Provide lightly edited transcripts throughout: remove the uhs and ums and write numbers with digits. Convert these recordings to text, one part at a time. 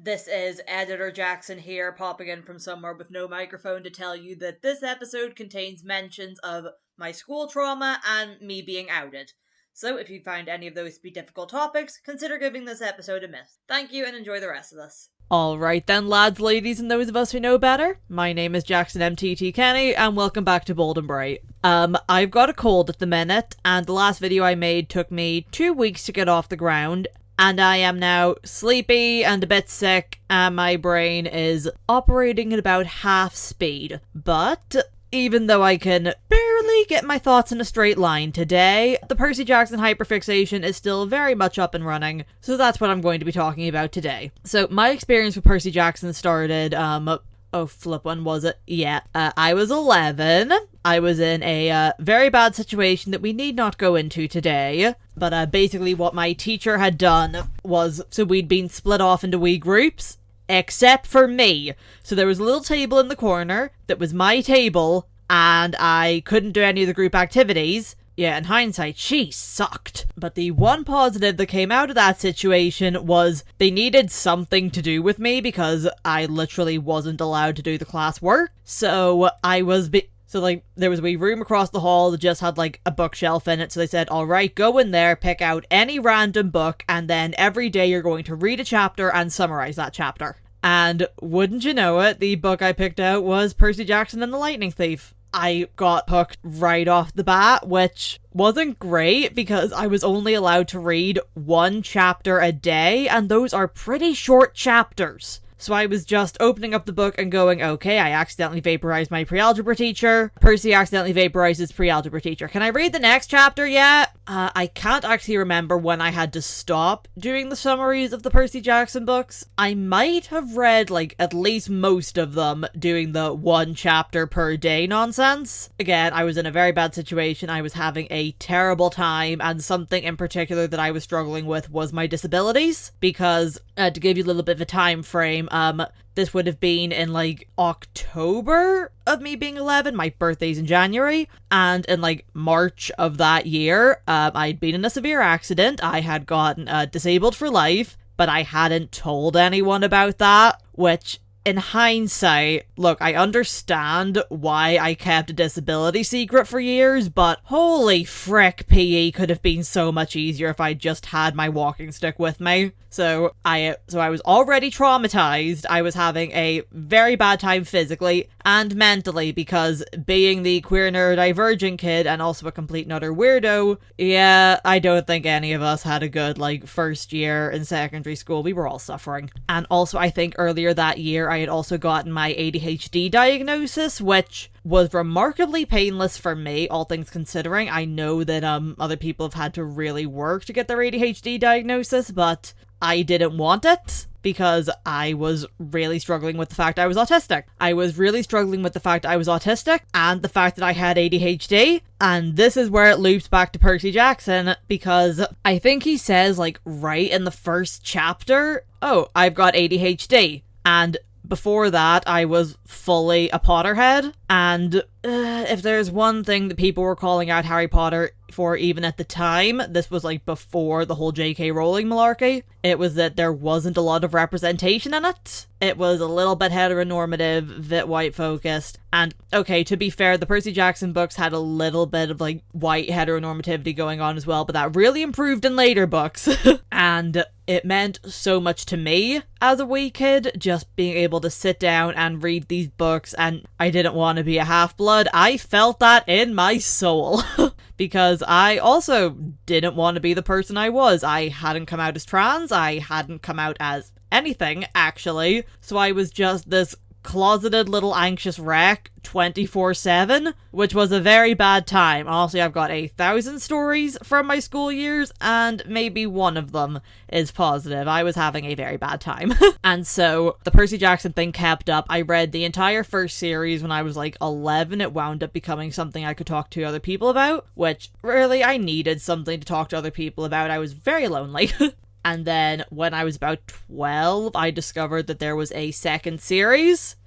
This is Editor Jackson here, popping in from somewhere with no microphone to tell you that this episode contains mentions of my school trauma and me being outed. So if you find any of those to be difficult topics, consider giving this episode a miss. Thank you and enjoy the rest of this. Alright then, lads, ladies, and those of us who know better. My name is Jackson MTT Kenny, and welcome back to Bold and Bright. I've got a cold at the minute, and the last video I made took me 2 weeks to get off the ground, and I am now sleepy and a bit sick, and my brain is operating at about half speed. But even though I can barely get my thoughts in a straight line today, the Percy Jackson hyperfixation is still very much up and running, so that's what I'm going to be talking about today. So my experience with Percy Jackson started, when was it? Yeah, I was 11. I was in a very bad situation that we need not go into today. But basically what my teacher had done was, so we'd been split off into wee groups, except for me. So there was a little table in the corner that was my table, and I couldn't do any of the group activities. Yeah, in hindsight, she sucked. But the one positive that came out of that situation was they needed something to do with me because I literally wasn't allowed to do the class work. So there was a wee room across the hall that just had like a bookshelf in it. So they said, alright, go in there, pick out any random book, and then every day you're going to read a chapter and summarize that chapter. And wouldn't you know it, the book I picked out was Percy Jackson and the Lightning Thief. I got hooked right off the bat, which wasn't great because I was only allowed to read one chapter a day, and those are pretty short chapters. So I was just opening up the book and going, okay, I accidentally vaporized my pre-algebra teacher. Percy accidentally vaporized his pre-algebra teacher. Can I read the next chapter yet? I can't actually remember when I had to stop doing the summaries of the Percy Jackson books. I might have read, at least most of them doing the one chapter per day nonsense. Again, I was in a very bad situation. I was having a terrible time, and something in particular that I was struggling with was my disabilities. Because, to give you a little bit of a time frame, this would have been in October of me being 11. My birthday's in January. And in March of that year, I'd been in a severe accident. I had gotten disabled for life, but I hadn't told anyone about that, which in hindsight, look, I understand why I kept a disability secret for years, but holy frick, PE could have been so much easier if I just had my walking stick with me. So I was already traumatized. I was having a very bad time physically and mentally because being the queer neurodivergent kid and also a complete and utter weirdo, yeah, I don't think any of us had a good first year in secondary school. We were all suffering. And also I think earlier that year I had also gotten my ADHD diagnosis, which was remarkably painless for me, all things considering. I know that other people have had to really work to get their ADHD diagnosis, but I didn't want it because I was really struggling with the fact I was autistic. I was really struggling with the fact I was autistic and the fact that I had ADHD. And this is where it loops back to Percy Jackson, because I think he says right in the first chapter, oh, I've got ADHD. And before that, I was fully a Potterhead, and if there's one thing that people were calling out Harry Potter for even at the time, this was before the whole J.K. Rowling malarkey, it was that there wasn't a lot of representation in it. It was a little bit heteronormative, bit white-focused, and okay, to be fair, the Percy Jackson books had a little bit of white heteronormativity going on as well, but that really improved in later books, and it meant so much to me as a wee kid, just being able to sit down and read these books, and I didn't want to be a half-blood. I felt that in my soul. Because I also didn't want to be the person I was. I hadn't come out as trans, I hadn't come out as anything, actually. So I was just this closeted little anxious wreck 24/7, which was a very bad time. Honestly, I've got 1,000 stories from my school years, and maybe one of them is positive. I was having a very bad time. And so the Percy Jackson thing kept up. I read the entire first series when I was 11. It wound up becoming something I could talk to other people about, which really I needed something to talk to other people about. I was very lonely. And then when I was about 12, I discovered that there was a second series,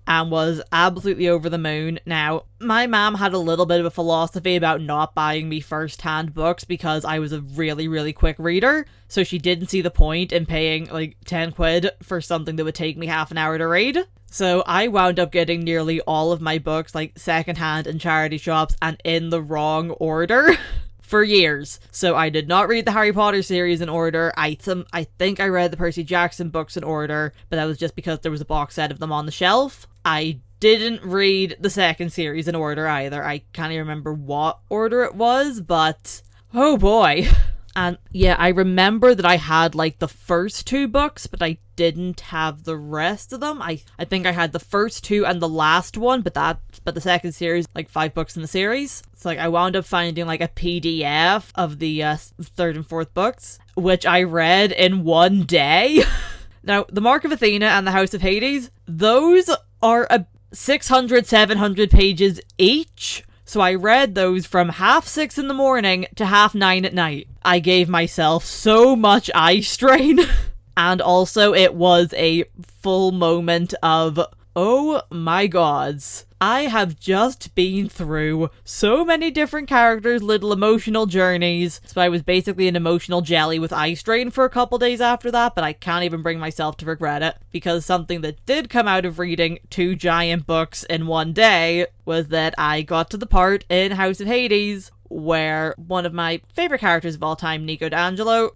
and was absolutely over the moon. Now, my mom had a little bit of a philosophy about not buying me first-hand books because I was a really, really quick reader, so she didn't see the point in paying like 10 quid for something that would take me half an hour to read. So I wound up getting nearly all of my books like secondhand in charity shops and in the wrong order for years. So I did not read the Harry Potter series in order. I think I read the Percy Jackson books in order, but that was just because there was a box set of them on the shelf. I didn't read the second series in order either. I can't even remember what order it was, but oh boy. And yeah, I remember that I had like the first 2 books, but I didn't have the rest of them. I think I had the first 2 and the last one, but the second series, like 5 books in the series. So like I wound up finding like a PDF of the 3rd and 4th books, which I read in one day. Now, the Mark of Athena and the House of Hades, those are 600, 700 pages each. So I read those from 6:30 in the morning to 9:30 at night. I gave myself so much eye strain. And also it was a full moment of, oh my gods. I have just been through so many different characters' little emotional journeys. So I was basically an emotional jelly with eye strain for a couple days after that, but I can't even bring myself to regret it, because something that did come out of reading 2 giant books in one day was that I got to the part in House of Hades where one of my favorite characters of all time, Nico D'Angelo,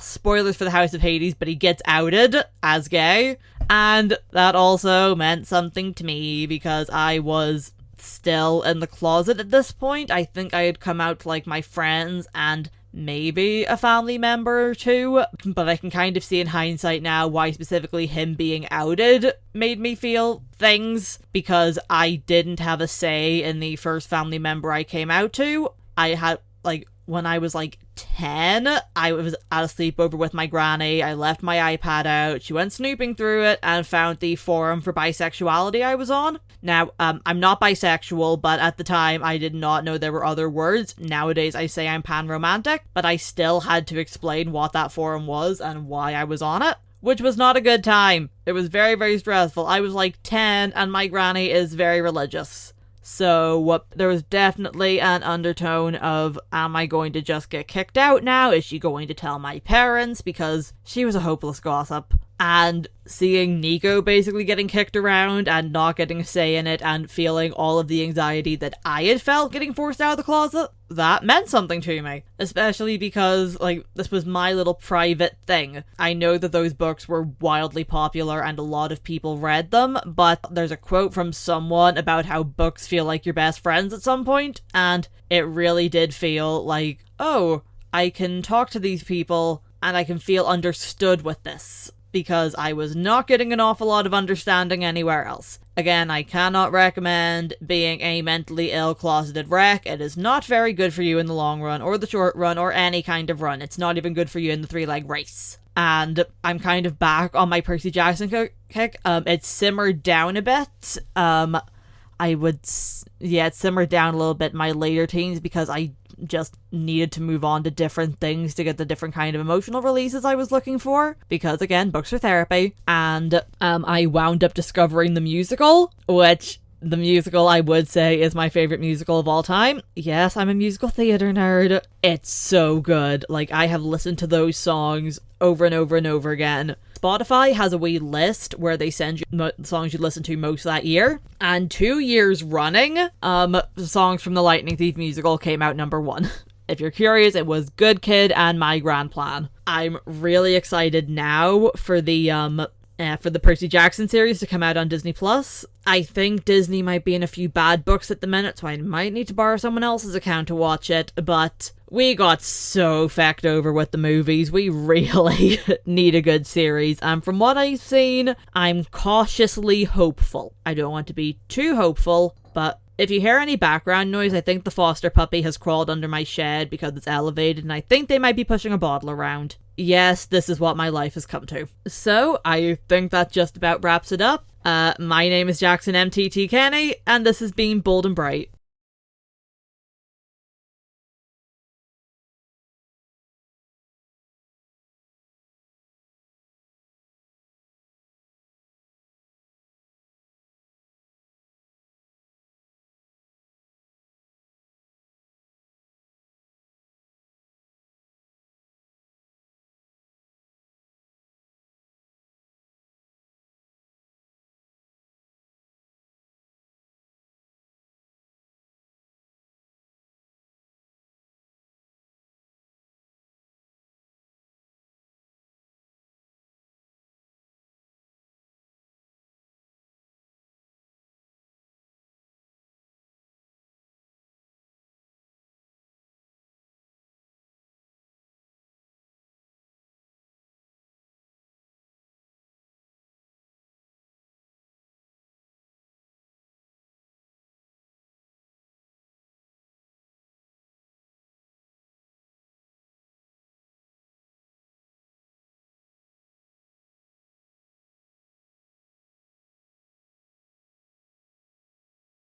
spoilers for the House of Hades, but he gets outed as gay. And that also meant something to me because I was still in the closet at this point. I think I had come out to like my friends and maybe a family member or 2, but I can kind of see in hindsight now why specifically him being outed made me feel things, because I didn't have a say in the first family member I came out to. I had like, when I was like 10, I was at a sleepover with my granny. I left my iPad out. She went snooping through it and found the forum for bisexuality I was on. Now, I'm not bisexual, but at the time I did not know there were other words. Nowadays I say I'm pan-romantic, but I still had to explain what that forum was and why I was on it, which was not a good time. It was very, very stressful. I was like 10 and my granny is very religious. So there was definitely an undertone of, am I going to just get kicked out now? Is she going to tell my parents? Because she was a hopeless gossip. And seeing Nico basically getting kicked around and not getting a say in it and feeling all of the anxiety that I had felt getting forced out of the closet, that meant something to me. Especially because, like, this was my little private thing. I know that those books were wildly popular and a lot of people read them, but there's a quote from someone about how books feel like your best friends at some point, and it really did feel like, oh, I can talk to these people and I can feel understood with this, because I was not getting an awful lot of understanding anywhere else. Again, I cannot recommend being a mentally ill closeted wreck. It is not very good for you in the long run, or the short run, or any kind of run. It's not even good for you in the 3-leg race. And I'm kind of back on my Percy Jackson kick. It's simmered down a bit. It simmered down a little bit in my later teens because I just needed to move on to different things to get the different kind of emotional releases I was looking for, because again, books are therapy. And I wound up discovering the musical, which the musical I would say is my favorite musical of all time. Yes, I'm a musical theater nerd. It's so good. Like, I have listened to those songs over and over and over again. Spotify has a wee list where they send you the songs you listen to most that year, and 2 years running, the songs from the Lightning Thief musical came out number 1. If you're curious, it was Good Kid and My Grand Plan. I'm really excited now for the Percy Jackson series to come out on Disney+. I think Disney might be in a few bad books at the minute, so I might need to borrow someone else's account to watch it, but we got so fecked over with the movies. We really need a good series, and from what I've seen, I'm cautiously hopeful. I don't want to be too hopeful, but if you hear any background noise, I think the foster puppy has crawled under my shed because it's elevated, and I think they might be pushing a bottle around. Yes, this is what my life has come to. So, I think that just about wraps it up. My name is Jackson MTT Kenny, and this has been Bold and Bright.